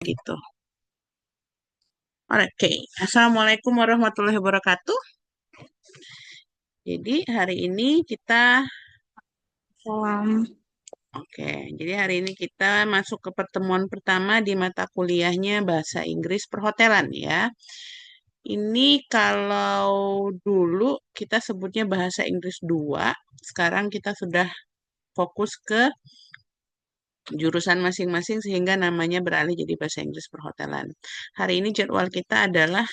Gitu. Oke, Assalamualaikum warahmatullahi wabarakatuh. Jadi hari ini kita, Salam. oke, jadi hari ini kita masuk ke pertemuan pertama di mata kuliahnya Bahasa Inggris Perhotelan ya. Ini kalau dulu kita sebutnya Bahasa Inggris 2, sekarang kita sudah fokus ke jurusan masing-masing sehingga namanya beralih jadi Bahasa Inggris Perhotelan. Hari ini jadwal kita adalah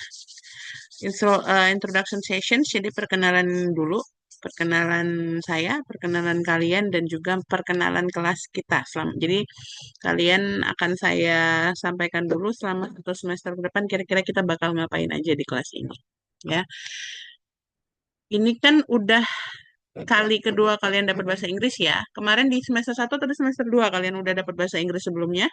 introduction sessions, jadi perkenalan dulu, perkenalan saya, perkenalan kalian, dan juga perkenalan kelas kita. Jadi kalian akan saya sampaikan dulu selama 1 semester ke depan kira-kira kita bakal ngapain aja di kelas ini. Ya, ini kan udah kali kedua kalian dapat bahasa Inggris ya. Kemarin di semester 1 atau di semester 2 kalian udah dapat bahasa Inggris sebelumnya?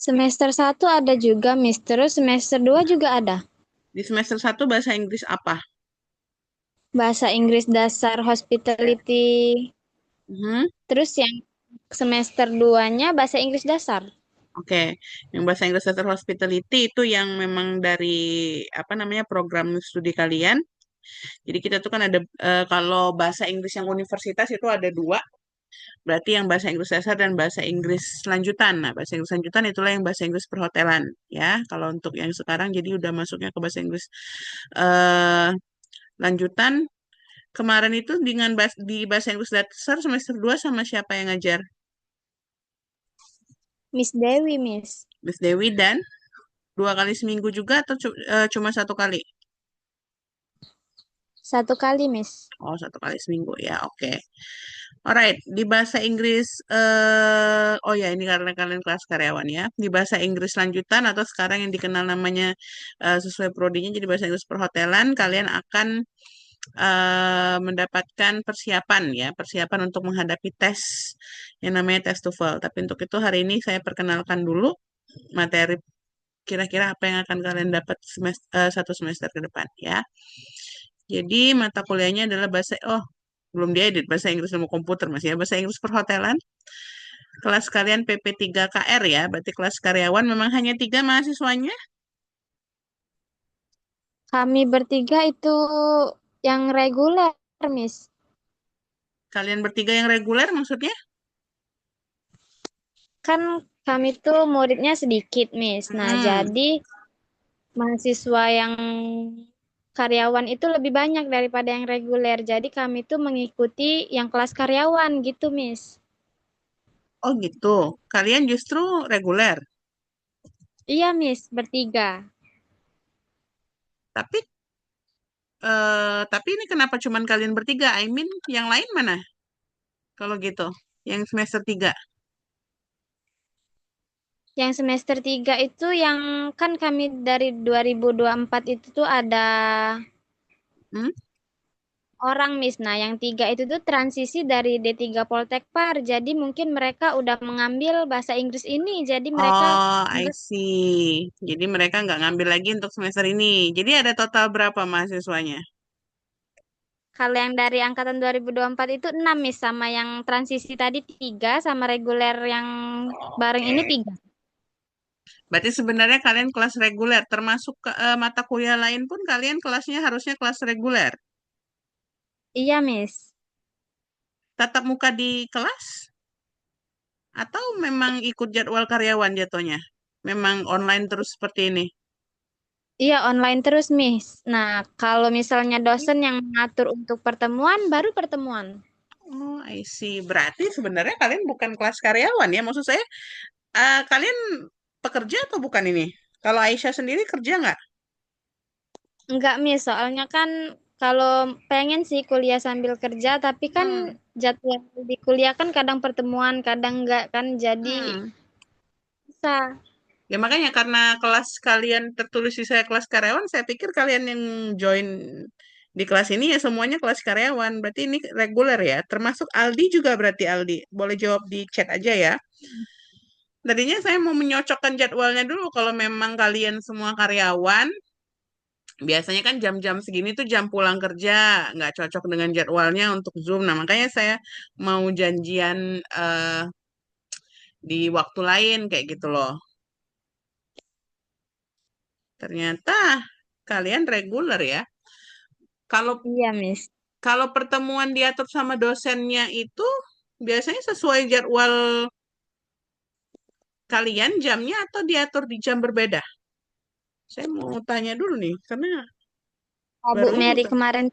Semester 1 ada juga, Miss. Terus semester 2 juga ada. Di semester 1 bahasa Inggris apa? Bahasa Inggris dasar hospitality. Mhm. Terus yang semester 2-nya bahasa Inggris dasar. Oke, yang bahasa Inggris Dasar Hospitality itu yang memang dari apa namanya program studi kalian. Jadi kita tuh kan ada kalau bahasa Inggris yang universitas itu ada dua, berarti yang bahasa Inggris dasar dan bahasa Inggris lanjutan. Nah, bahasa Inggris lanjutan itulah yang bahasa Inggris perhotelan, ya. Kalau untuk yang sekarang jadi udah masuknya ke bahasa Inggris eh lanjutan. Kemarin itu di bahasa Inggris dasar semester 2 sama siapa yang ngajar? Miss Dewi, Miss. Miss Dewi dan 2 kali seminggu juga atau cuma 1 kali? 1 kali, Miss. Oh, 1 kali seminggu ya, oke. Alright, di bahasa Inggris, oh ya ini karena kalian kelas karyawan ya. Di bahasa Inggris lanjutan atau sekarang yang dikenal namanya sesuai prodinya jadi bahasa Inggris perhotelan, kalian akan mendapatkan persiapan ya, persiapan untuk menghadapi tes yang namanya tes TOEFL. Tapi untuk itu hari ini saya perkenalkan dulu materi kira-kira apa yang akan kalian dapat 1 semester ke depan ya. Jadi mata kuliahnya adalah belum diedit bahasa Inggris ilmu komputer masih ya bahasa Inggris perhotelan. Kelas kalian PP3KR ya, berarti kelas karyawan memang hanya 3 mahasiswanya. Kami bertiga itu yang reguler, Miss. Kalian bertiga yang reguler maksudnya? Kan kami tuh muridnya sedikit, Miss. Nah, Hmm. jadi mahasiswa yang karyawan itu lebih banyak daripada yang reguler. Jadi kami tuh mengikuti yang kelas karyawan gitu, Miss. Oh gitu. Kalian justru reguler. Iya, Miss, bertiga. Tapi tapi ini kenapa cuman kalian bertiga? I mean yang lain mana? Kalau gitu, yang semester 3. Yang semester 3 itu yang kan kami dari 2024 itu tuh ada Hmm? orang, Miss. Nah, yang 3 itu tuh transisi dari D3 Poltekpar. Jadi mungkin mereka udah mengambil bahasa Inggris ini. Jadi mereka Oh, I see. Jadi mereka nggak ngambil lagi untuk semester ini. Jadi ada total berapa mahasiswanya? kalau yang dari angkatan 2024 itu 6, Miss, sama yang transisi tadi 3, sama reguler yang bareng ini Oke. 3. Berarti sebenarnya kalian kelas reguler, termasuk mata kuliah lain pun kalian kelasnya harusnya kelas reguler. Iya, Miss. Tatap muka di kelas atau memang ikut jadwal karyawan jatuhnya? Memang online terus seperti ini. Iya, online terus, Miss. Nah, kalau misalnya dosen yang mengatur untuk pertemuan, baru pertemuan. Oh, I see. Berarti sebenarnya kalian bukan kelas karyawan ya? Maksud saya, kalian pekerja atau bukan ini? Kalau Aisyah sendiri kerja nggak? Enggak, Miss. Soalnya kan kalau pengen sih kuliah sambil kerja, tapi kan Hmm. jadwal di kuliah kan kadang pertemuan, kadang enggak kan. Jadi Hmm. bisa. Ya makanya karena kelas kalian tertulis di saya kelas karyawan, saya pikir kalian yang join di kelas ini ya semuanya kelas karyawan. Berarti ini reguler ya. Termasuk Aldi juga berarti Aldi. Boleh jawab di chat aja ya. Tadinya saya mau menyocokkan jadwalnya dulu kalau memang kalian semua karyawan. Biasanya kan jam-jam segini tuh jam pulang kerja, nggak cocok dengan jadwalnya untuk Zoom. Nah, makanya saya mau janjian di waktu lain kayak gitu loh. Ternyata kalian reguler ya. Kalau Iya, Miss. kalau pertemuan diatur sama dosennya itu biasanya sesuai jadwal kalian jamnya atau diatur di jam berbeda? Saya mau tanya dulu nih, karena Bu baru ini. Mary kemarin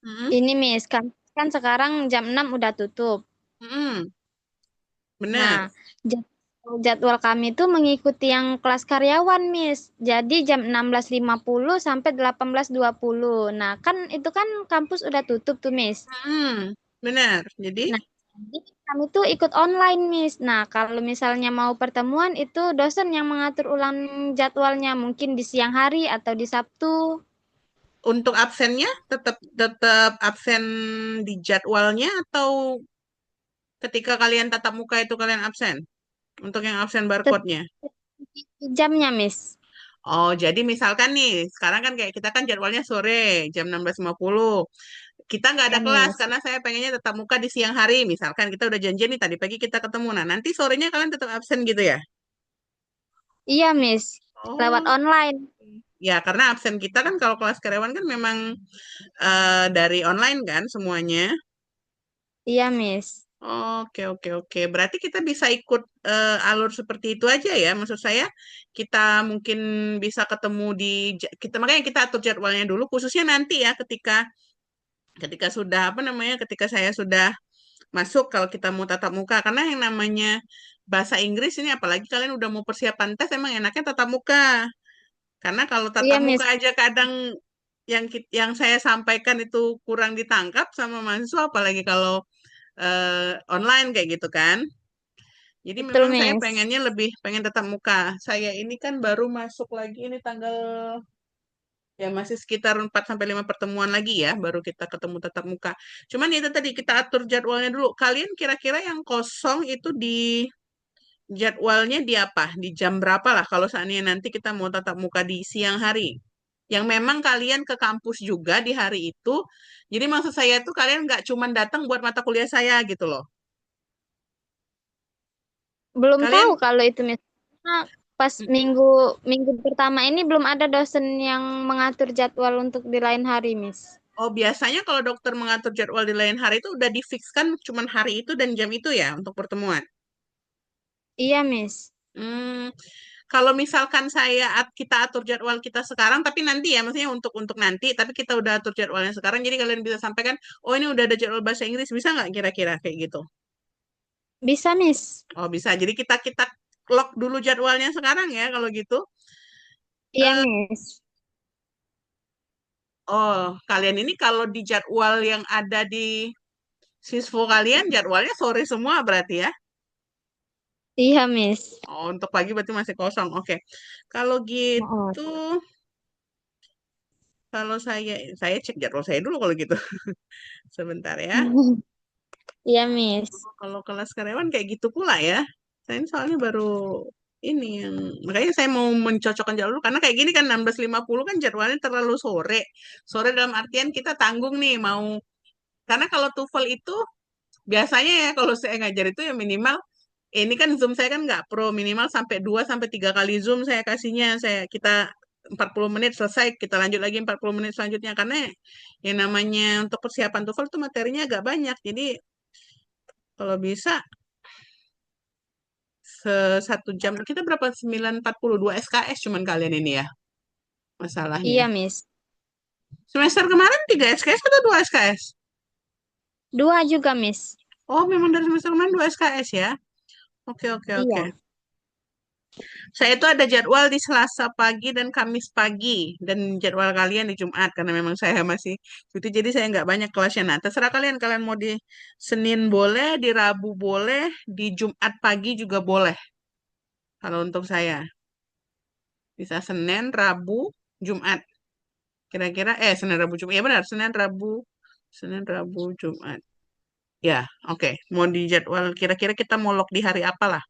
Mm-mm, ini, Miss, kan sekarang jam 6 udah tutup. mm-mm, benar. Nah, jadwal kami tuh mengikuti yang kelas karyawan, Miss. Jadi jam 16.50 sampai 18.20. Nah, kan itu kan kampus udah tutup tuh, Miss. Benar. Jadi Nah, jadi kami tuh ikut online, Miss. Nah, kalau misalnya mau pertemuan itu dosen yang mengatur ulang jadwalnya, mungkin di siang hari atau di Sabtu. untuk absennya tetap tetap absen di jadwalnya atau ketika kalian tatap muka itu kalian absen? Untuk yang absen Tetap barcode-nya. jamnya, Miss. Oh, jadi misalkan nih, sekarang kan kayak kita kan jadwalnya sore, jam 16.50. Kita nggak ada Ya, kelas Miss. karena saya pengennya tetap muka di siang hari. Misalkan kita udah janjian nih tadi pagi kita ketemu. Nah, nanti sorenya kalian tetap absen gitu ya? Iya, Miss. Lewat Oh, online. ya karena absen kita kan kalau kelas karyawan kan memang dari online kan semuanya. Iya, Miss. Oke, oke, oke. Berarti kita bisa ikut alur seperti itu aja ya. Maksud saya, kita mungkin bisa ketemu di kita makanya kita atur jadwalnya dulu khususnya nanti ya ketika ketika sudah apa namanya? Ketika saya sudah masuk kalau kita mau tatap muka karena yang namanya bahasa Inggris ini apalagi kalian udah mau persiapan tes emang enaknya tatap muka. Karena kalau tatap Iya, muka Miss. aja kadang yang saya sampaikan itu kurang ditangkap sama mahasiswa apalagi kalau online kayak gitu kan. Jadi Betul, memang saya Miss. pengennya lebih pengen tetap muka. Saya ini kan baru masuk lagi ini tanggal ya masih sekitar 4 sampai 5 pertemuan lagi ya baru kita ketemu tatap muka. Cuman itu tadi kita atur jadwalnya dulu. Kalian kira-kira yang kosong itu di jadwalnya di apa? Di jam berapa lah kalau seandainya nanti kita mau tatap muka di siang hari. Yang memang kalian ke kampus juga di hari itu. Jadi maksud saya itu kalian nggak cuma datang buat mata kuliah saya gitu loh. Belum tahu Kalian kalau itu, Miss. Karena pas minggu minggu pertama ini belum ada dosen yang mengatur jadwal untuk di lain hari, Miss. Oh, biasanya kalau dokter mengatur jadwal di lain hari itu udah difikskan cuman hari itu dan jam itu ya untuk pertemuan. Iya, Miss. Hmm, kalau misalkan kita atur jadwal kita sekarang, tapi nanti ya, maksudnya untuk nanti, tapi kita udah atur jadwalnya sekarang, jadi kalian bisa sampaikan, oh ini udah ada jadwal bahasa Inggris, bisa nggak kira-kira kayak gitu? Bisa, Miss. Oh bisa, jadi kita kita lock dulu jadwalnya sekarang ya kalau gitu. Iya, Eh, Miss. oh, kalian ini kalau di jadwal yang ada di siswo kalian, jadwalnya sore semua berarti ya? Iya, Miss. Oh, untuk pagi berarti masih kosong. Oke. Kalau Oh. gitu, kalau saya cek jadwal saya dulu kalau gitu. Sebentar ya. Iya, Miss. Kalau kelas karyawan kayak gitu pula ya. Saya ini soalnya baru ini yang makanya saya mau mencocokkan jadwal dulu karena kayak gini kan 16.50 kan jadwalnya terlalu sore. Sore dalam artian kita tanggung nih mau karena kalau TOEFL itu biasanya ya kalau saya ngajar itu ya minimal ini kan Zoom saya kan nggak pro minimal sampai 2 sampai 3 kali Zoom saya kasihnya kita 40 menit selesai kita lanjut lagi 40 menit selanjutnya karena yang namanya untuk persiapan TOEFL tuh materinya agak banyak jadi kalau bisa 1 jam kita berapa 942 SKS cuman kalian ini ya masalahnya Iya, Miss. semester kemarin 3 SKS atau 2 SKS. Dua juga, Miss. Oh memang dari semester kemarin 2 SKS ya. Oke, oke, oke. Iya. Saya itu ada jadwal di Selasa pagi dan Kamis pagi dan jadwal kalian di Jumat karena memang saya masih cuti jadi saya nggak banyak kelasnya. Nah, terserah kalian kalian mau di Senin boleh, di Rabu boleh, di Jumat pagi juga boleh. Kalau untuk saya bisa Senin, Rabu, Jumat. Kira-kira Senin, Rabu, Jumat. Ya benar, Senin, Rabu, Jumat. Ya, oke. Mau di jadwal kira-kira kita mau lock di hari apa lah?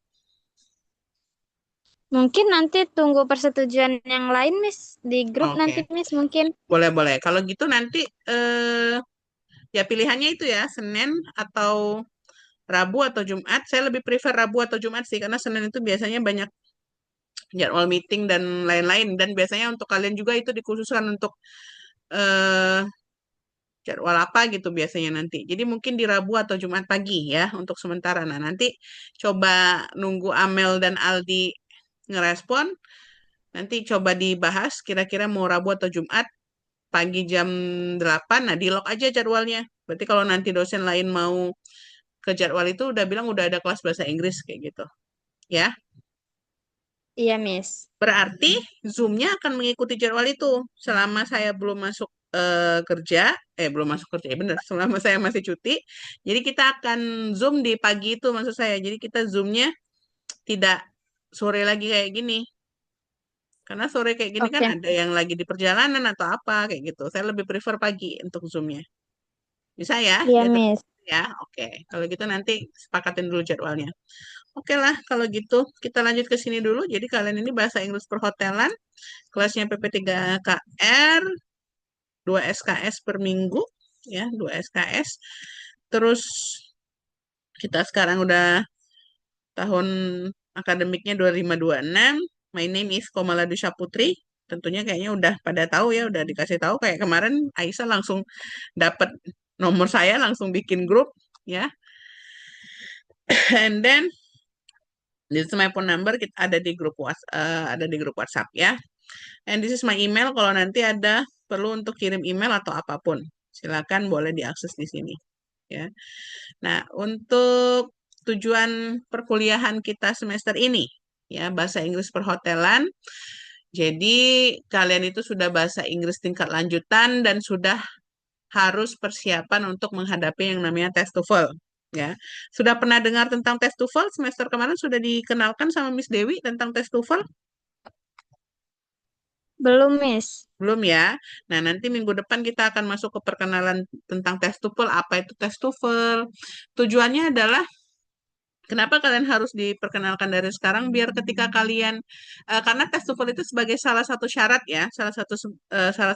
Mungkin nanti tunggu persetujuan yang lain, Miss. Di grup nanti, Oke. Miss, mungkin. Boleh, boleh. Kalau gitu nanti ya pilihannya itu ya, Senin atau Rabu atau Jumat. Saya lebih prefer Rabu atau Jumat sih, karena Senin itu biasanya banyak jadwal meeting dan lain-lain. Dan biasanya untuk kalian juga itu dikhususkan untuk eh, jadwal apa gitu biasanya nanti. Jadi mungkin di Rabu atau Jumat pagi ya untuk sementara. Nah, nanti coba nunggu Amel dan Aldi ngerespon. Nanti coba dibahas kira-kira mau Rabu atau Jumat pagi jam 8. Nah, di lock aja jadwalnya. Berarti kalau nanti dosen lain mau ke jadwal itu udah bilang udah ada kelas bahasa Inggris kayak gitu. Ya. Iya, Miss. Berarti Zoom-nya akan mengikuti jadwal itu selama saya belum masuk kerja, belum masuk kerja, ya benar, selama saya masih cuti. Jadi kita akan Zoom di pagi itu maksud saya. Jadi kita Zoom-nya tidak sore lagi kayak gini. Karena sore kayak gini kan Oke. ada yang lagi di perjalanan atau apa kayak gitu. Saya lebih prefer pagi untuk Zoom-nya. Bisa ya? Iya, Diatur Miss. ya. Oke. Kalau gitu nanti sepakatin dulu jadwalnya. Oke lah, kalau gitu kita lanjut ke sini dulu. Jadi kalian ini bahasa Inggris perhotelan, kelasnya PP3KR, 2 SKS per minggu, ya, 2 SKS. Terus kita sekarang udah tahun akademiknya 2526. My name is Komala Dusha Putri. Tentunya kayaknya udah pada tahu ya, udah dikasih tahu. Kayak kemarin Aisyah langsung dapat nomor saya, langsung bikin grup, ya. And then this is my phone number, kita ada di grup ada di grup WhatsApp ya. And this is my email. Kalau nanti ada perlu untuk kirim email atau apapun, silakan boleh diakses di sini. Ya. Nah, untuk tujuan perkuliahan kita semester ini, ya bahasa Inggris perhotelan. Jadi kalian itu sudah bahasa Inggris tingkat lanjutan dan sudah harus persiapan untuk menghadapi yang namanya tes TOEFL. Ya, sudah pernah dengar tentang tes TOEFL semester kemarin sudah dikenalkan sama Miss Dewi tentang tes TOEFL? Belum, Miss. Belum ya. Nah, nanti minggu depan kita akan masuk ke perkenalan tentang tes TOEFL. Apa itu tes TOEFL? Tujuannya adalah kenapa kalian harus diperkenalkan dari sekarang biar ketika kalian karena tes TOEFL itu sebagai salah satu syarat ya, salah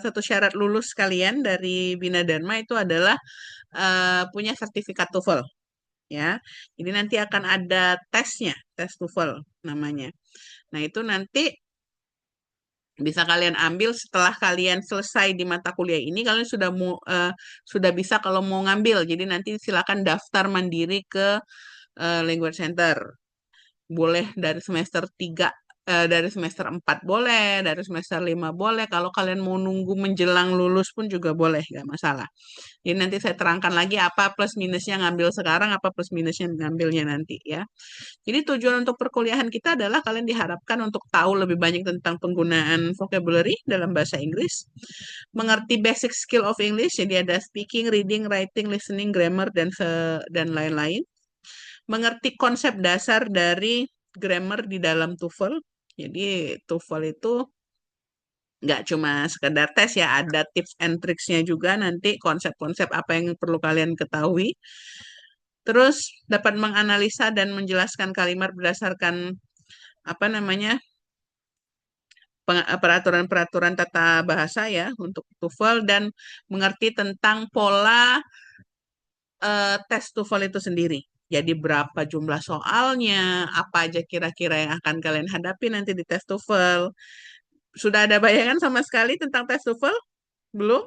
satu syarat lulus kalian dari Bina Dharma itu adalah punya sertifikat TOEFL ya. Jadi nanti akan ada tesnya, tes TOEFL namanya. Nah, itu nanti bisa kalian ambil setelah kalian selesai di mata kuliah ini, kalian sudah bisa kalau mau ngambil. Jadi nanti silakan daftar mandiri ke Language Center. Boleh dari semester 3, dari semester 4 boleh, dari semester 5 boleh. Kalau kalian mau nunggu menjelang lulus pun juga boleh, nggak masalah. Jadi nanti saya terangkan lagi apa plus minusnya ngambil sekarang, apa plus minusnya ngambilnya nanti ya. Jadi tujuan untuk perkuliahan kita adalah kalian diharapkan untuk tahu lebih banyak tentang penggunaan vocabulary dalam bahasa Inggris, mengerti basic skill of English, jadi ada speaking, reading, writing, listening, grammar, dan lain-lain. Mengerti konsep dasar dari grammar di dalam TOEFL. Jadi TOEFL itu nggak cuma sekedar tes ya, ada tips and tricksnya juga nanti konsep-konsep apa yang perlu kalian ketahui. Terus dapat menganalisa dan menjelaskan kalimat berdasarkan apa namanya peraturan-peraturan tata bahasa ya untuk TOEFL dan mengerti tentang pola tes TOEFL itu sendiri. Jadi berapa jumlah soalnya, apa aja kira-kira yang akan kalian hadapi nanti di tes TOEFL. Sudah ada bayangan sama sekali tentang tes TOEFL? Belum?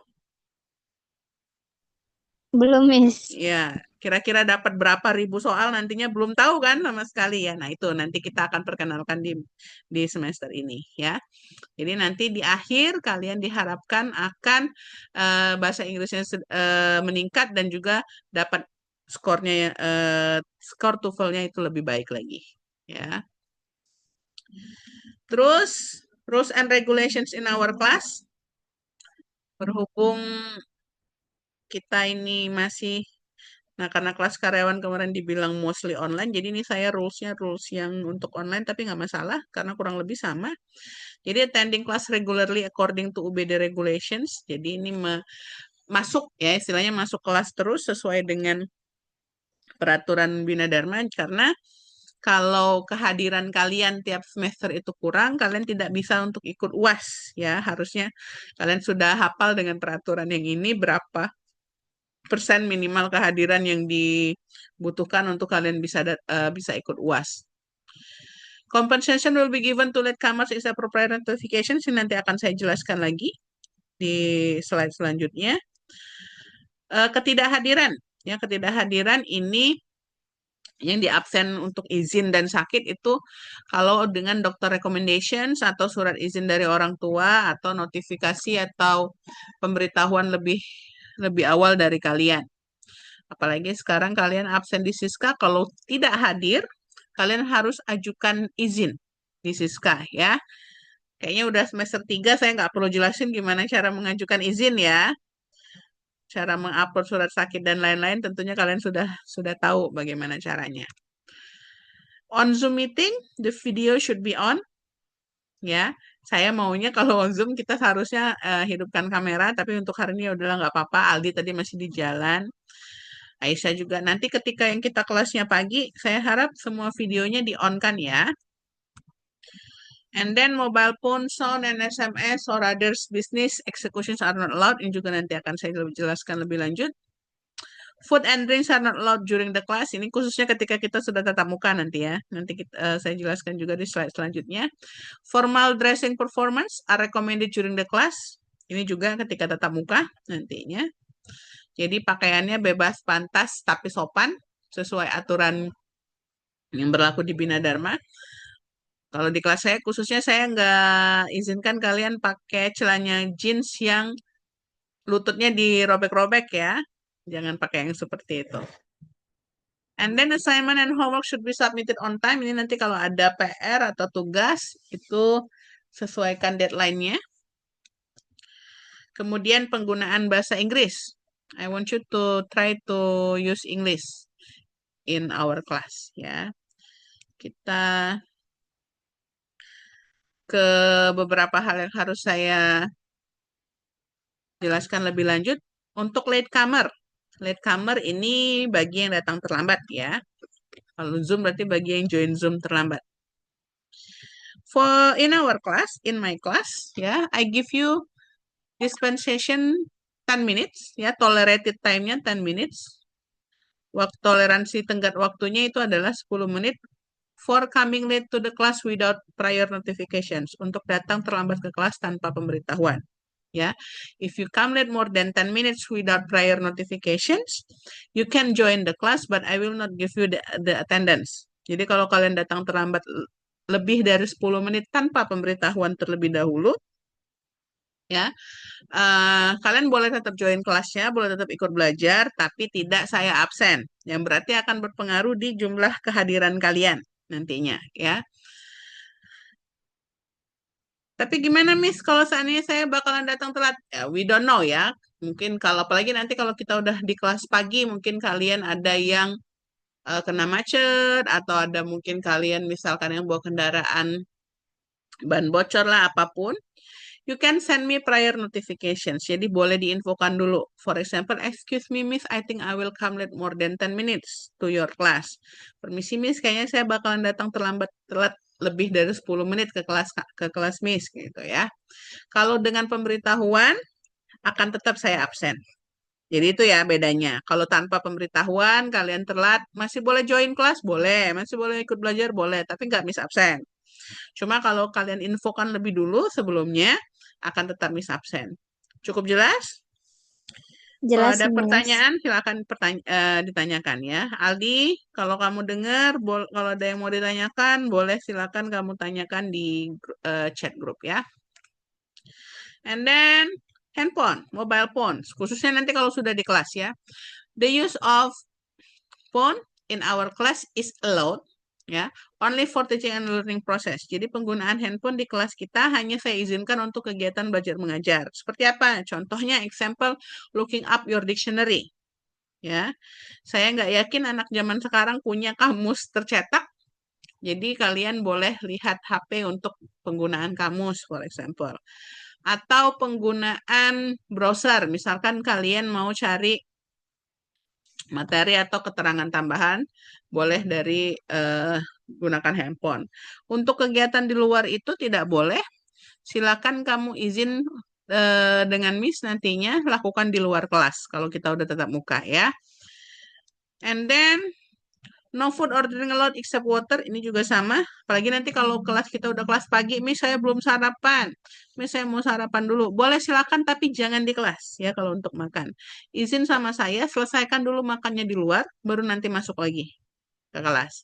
Belum, Miss. Ya, kira-kira dapat berapa ribu soal nantinya belum tahu kan sama sekali ya. Nah, itu nanti kita akan perkenalkan di semester ini ya. Jadi nanti di akhir kalian diharapkan akan bahasa Inggrisnya meningkat dan juga dapat skornya skor TOEFL-nya itu lebih baik lagi ya. Terus rules and regulations in our class, berhubung kita ini masih, nah karena kelas karyawan kemarin dibilang mostly online, jadi ini saya rulesnya rules yang untuk online tapi nggak masalah karena kurang lebih sama. Jadi attending class regularly according to UBD regulations. Jadi ini masuk ya istilahnya masuk kelas terus sesuai dengan peraturan Bina Dharma karena kalau kehadiran kalian tiap semester itu kurang, kalian tidak bisa untuk ikut UAS ya. Harusnya kalian sudah hafal dengan peraturan yang ini berapa persen minimal kehadiran yang dibutuhkan untuk kalian bisa ikut UAS. Compensation will be given to latecomers is appropriate notification. Ini nanti akan saya jelaskan lagi di slide selanjutnya. Ketidakhadiran, ya ketidakhadiran ini yang di absen untuk izin dan sakit itu kalau dengan dokter recommendations atau surat izin dari orang tua atau notifikasi atau pemberitahuan lebih lebih awal dari kalian. Apalagi sekarang kalian absen di Siska, kalau tidak hadir, kalian harus ajukan izin di Siska ya. Kayaknya udah semester 3 saya nggak perlu jelasin gimana cara mengajukan izin ya. Cara mengupload surat sakit dan lain-lain tentunya kalian sudah tahu bagaimana caranya. On Zoom meeting, the video should be on. Ya, saya maunya kalau on Zoom kita seharusnya hidupkan kamera, tapi untuk hari ini ya udahlah nggak apa-apa. Aldi tadi masih di jalan. Aisyah juga. Nanti ketika yang kita kelasnya pagi, saya harap semua videonya di-on-kan ya. And then mobile phone, sound, and SMS or others business executions are not allowed. Ini juga nanti akan saya jelaskan lebih lanjut. Food and drinks are not allowed during the class. Ini khususnya ketika kita sudah tatap muka nanti ya. Nanti saya jelaskan juga di slide selanjutnya. Formal dressing performance are recommended during the class. Ini juga ketika tatap muka nantinya. Jadi pakaiannya bebas pantas tapi sopan sesuai aturan yang berlaku di Bina Dharma. Kalau di kelas saya khususnya saya nggak izinkan kalian pakai celana jeans yang lututnya dirobek-robek ya. Jangan pakai yang seperti itu. And then assignment and homework should be submitted on time. Ini nanti kalau ada PR atau tugas itu sesuaikan deadline-nya. Kemudian penggunaan bahasa Inggris. I want you to try to use English in our class ya. Kita ke beberapa hal yang harus saya jelaskan lebih lanjut. Untuk latecomer. Latecomer ini bagi yang datang terlambat ya. Kalau Zoom berarti bagi yang join Zoom terlambat. For in our class, in my class, ya, I give you dispensation 10 minutes, ya, tolerated time-nya 10 minutes. Waktu toleransi tenggat waktunya itu adalah 10 menit for coming late to the class without prior notifications. Untuk datang terlambat ke kelas tanpa pemberitahuan. Ya, if you come late more than 10 minutes without prior notifications, you can join the class, but I will not give you the attendance. Jadi kalau kalian datang terlambat lebih dari 10 menit tanpa pemberitahuan terlebih dahulu, ya, kalian boleh tetap join kelasnya, boleh tetap ikut belajar, tapi tidak saya absen. Yang berarti akan berpengaruh di jumlah kehadiran kalian nantinya, ya. Tapi gimana Miss kalau seandainya saya bakalan datang telat? Ya, we don't know ya. Mungkin kalau apalagi nanti kalau kita udah di kelas pagi, mungkin kalian ada yang kena macet atau ada mungkin kalian misalkan yang bawa kendaraan ban bocor lah apapun. You can send me prior notifications. Jadi boleh diinfokan dulu. For example, excuse me Miss, I think I will come late more than 10 minutes to your class. Permisi Miss, kayaknya saya bakalan datang telat lebih dari 10 menit ke kelas Miss gitu ya. Kalau dengan pemberitahuan akan tetap saya absen. Jadi itu ya bedanya. Kalau tanpa pemberitahuan kalian telat, masih boleh join kelas? Boleh. Masih boleh ikut belajar? Boleh. Tapi nggak miss absen. Cuma kalau kalian infokan lebih dulu sebelumnya, akan tetap miss absen. Cukup jelas? Kalau Jelas, ada Miss. pertanyaan, silakan ditanyakan ya. Aldi, kalau kamu dengar, kalau ada yang mau ditanyakan, boleh silakan kamu tanyakan di chat group ya. And then handphone, mobile phone, khususnya nanti kalau sudah di kelas ya. The use of phone in our class is allowed ya, only for teaching and learning process. Jadi penggunaan handphone di kelas kita hanya saya izinkan untuk kegiatan belajar mengajar. Seperti apa? Contohnya example looking up your dictionary. Ya. Saya nggak yakin anak zaman sekarang punya kamus tercetak. Jadi kalian boleh lihat HP untuk penggunaan kamus, for example. Atau penggunaan browser. Misalkan kalian mau cari materi atau keterangan tambahan, boleh dari gunakan handphone. Untuk kegiatan di luar itu tidak boleh. Silakan kamu izin dengan Miss nantinya lakukan di luar kelas kalau kita udah tetap muka ya. And then no food or drink allowed except water. Ini juga sama. Apalagi nanti kalau kelas kita udah kelas pagi, Miss saya belum sarapan. Miss saya mau sarapan dulu. Boleh silakan tapi jangan di kelas ya kalau untuk makan. Izin sama saya, selesaikan dulu makannya di luar, baru nanti masuk lagi ke kelas.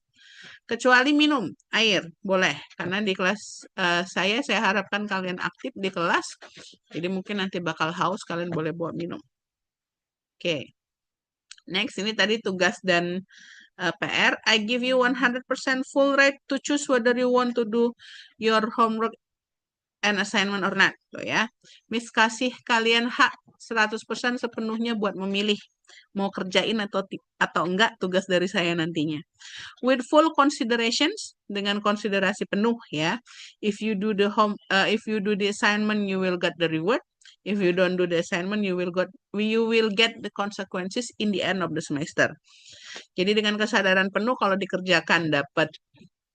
Kecuali minum air, boleh. Karena di kelas saya harapkan kalian aktif di kelas. Jadi mungkin nanti bakal haus, kalian boleh bawa minum. Oke. Next, ini tadi tugas dan PR. I give you 100% full right to choose whether you want to do your homework and assignment or not. Tuh ya. Miss kasih kalian hak 100% sepenuhnya buat memilih mau kerjain atau enggak tugas dari saya nantinya. With full considerations, dengan konsiderasi penuh ya. If you do the assignment, you will get the reward. If you don't do the assignment, you will get the consequences in the end of the semester. Jadi dengan kesadaran penuh kalau dikerjakan dapat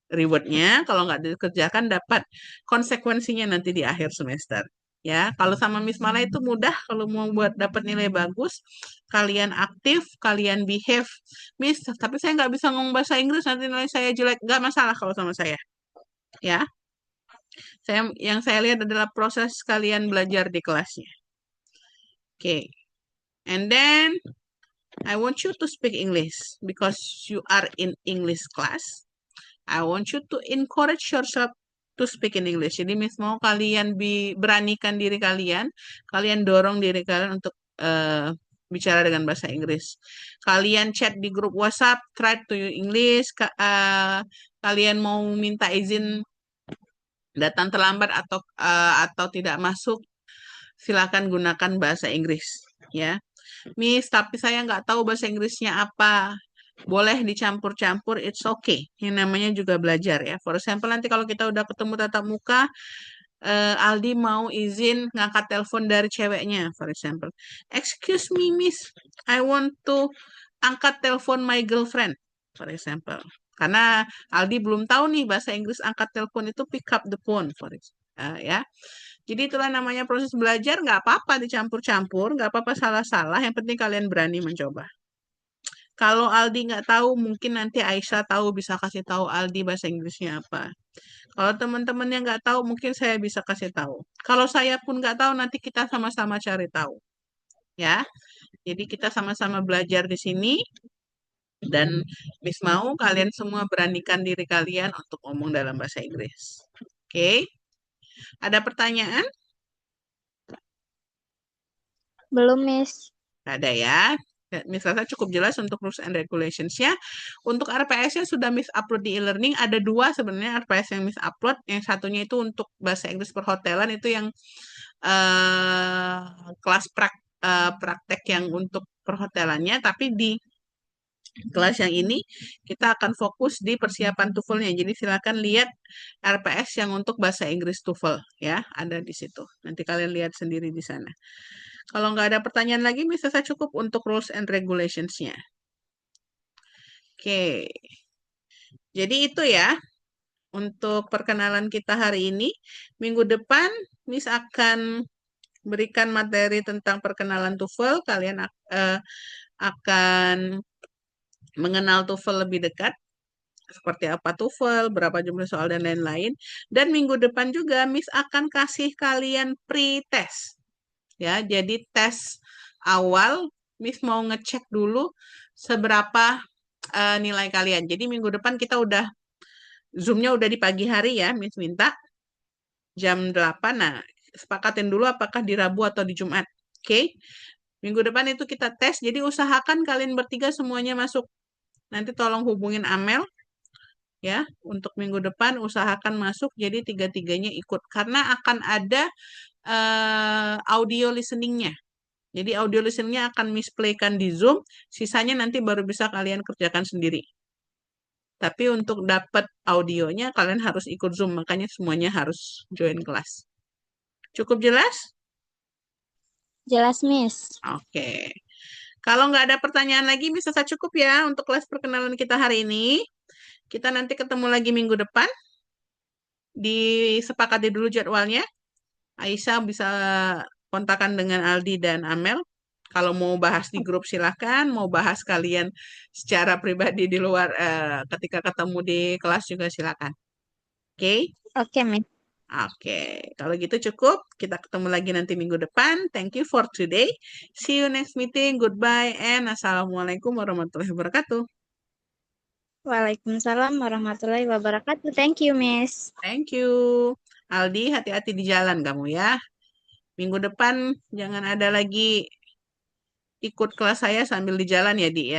rewardnya, kalau nggak dikerjakan dapat konsekuensinya nanti di akhir semester. Ya, kalau sama Miss Mala itu mudah kalau mau buat dapat nilai bagus, kalian aktif, kalian behave. Miss, tapi saya nggak bisa ngomong bahasa Inggris, nanti nilai saya jelek. Nggak masalah kalau sama saya. Ya, yang saya lihat adalah proses kalian belajar di kelasnya. Oke. And then I want you to speak English because you are in English class. I want you to encourage yourself to speak in English. Jadi Miss mau kalian beranikan diri kalian, kalian dorong diri kalian untuk bicara dengan bahasa Inggris. Kalian chat di grup WhatsApp, try to use English. Kalian mau minta izin datang terlambat atau tidak masuk, silakan gunakan bahasa Inggris. Ya, Miss, tapi saya nggak tahu bahasa Inggrisnya apa. Boleh dicampur-campur, it's okay. Yang namanya juga belajar ya. For example, nanti kalau kita udah ketemu tatap muka, Aldi mau izin ngangkat telepon dari ceweknya, for example. Excuse me, Miss, I want to angkat telepon my girlfriend, for example. Karena Aldi belum tahu nih bahasa Inggris angkat telepon itu pick up the phone, for example. Ya. Jadi itulah namanya proses belajar, nggak apa-apa dicampur-campur, nggak apa-apa salah-salah, yang penting kalian berani mencoba. Kalau Aldi nggak tahu, mungkin nanti Aisyah tahu, bisa kasih tahu Aldi bahasa Inggrisnya apa. Kalau teman-teman yang nggak tahu, mungkin saya bisa kasih tahu. Kalau saya pun nggak tahu, nanti kita sama-sama cari tahu. Ya, jadi kita sama-sama belajar di sini. Dan Miss mau kalian semua beranikan diri kalian untuk ngomong dalam bahasa Inggris. Oke, ada pertanyaan? Belum, Miss. Ada ya. Miss rasa cukup jelas untuk rules and regulations-nya. Untuk RPS-nya sudah Miss upload di e-learning. Ada dua sebenarnya RPS yang Miss upload. Yang satunya itu untuk bahasa Inggris perhotelan. Itu yang eh, kelas praktek yang untuk perhotelannya. Tapi di kelas yang ini kita akan fokus di persiapan TOEFL-nya. Jadi silakan lihat RPS yang untuk bahasa Inggris TOEFL ya, ada di situ. Nanti kalian lihat sendiri di sana. Kalau nggak ada pertanyaan lagi, bisa saya cukup untuk rules and regulations-nya. Oke. Jadi itu ya untuk perkenalan kita hari ini. Minggu depan Miss akan berikan materi tentang perkenalan TOEFL. Kalian akan mengenal TOEFL lebih dekat. Seperti apa TOEFL, berapa jumlah soal, dan lain-lain. Dan minggu depan juga Miss akan kasih kalian pre-test. Ya, jadi tes awal Miss mau ngecek dulu seberapa nilai kalian. Jadi minggu depan kita udah Zoom-nya udah di pagi hari ya, Miss minta jam 8. Nah, sepakatin dulu apakah di Rabu atau di Jumat. Oke. Minggu depan itu kita tes. Jadi usahakan kalian bertiga semuanya masuk. Nanti tolong hubungin Amel ya. Untuk minggu depan usahakan masuk. Jadi tiga-tiganya ikut karena akan ada audio listening-nya. Jadi audio listening-nya akan Miss play-kan di Zoom, sisanya nanti baru bisa kalian kerjakan sendiri. Tapi untuk dapat audionya kalian harus ikut Zoom, makanya semuanya harus join kelas. Cukup jelas? Jelas, Miss. Oke. Kalau nggak ada pertanyaan lagi, bisa saya cukup ya untuk kelas perkenalan kita hari ini. Kita nanti ketemu lagi minggu depan. Disepakati dulu jadwalnya. Aisyah bisa kontakan dengan Aldi dan Amel. Kalau mau bahas di grup silahkan, mau bahas kalian secara pribadi di luar ketika ketemu di kelas juga silakan. Oke? Oke, Miss. Oke, kalau gitu cukup. Kita ketemu lagi nanti minggu depan. Thank you for today. See you next meeting. Goodbye and assalamualaikum warahmatullahi wabarakatuh. Waalaikumsalam warahmatullahi wabarakatuh. Thank you, Miss. Thank you. Aldi, hati-hati di jalan kamu ya. Minggu depan jangan ada lagi ikut kelas saya sambil di jalan ya, Di ya.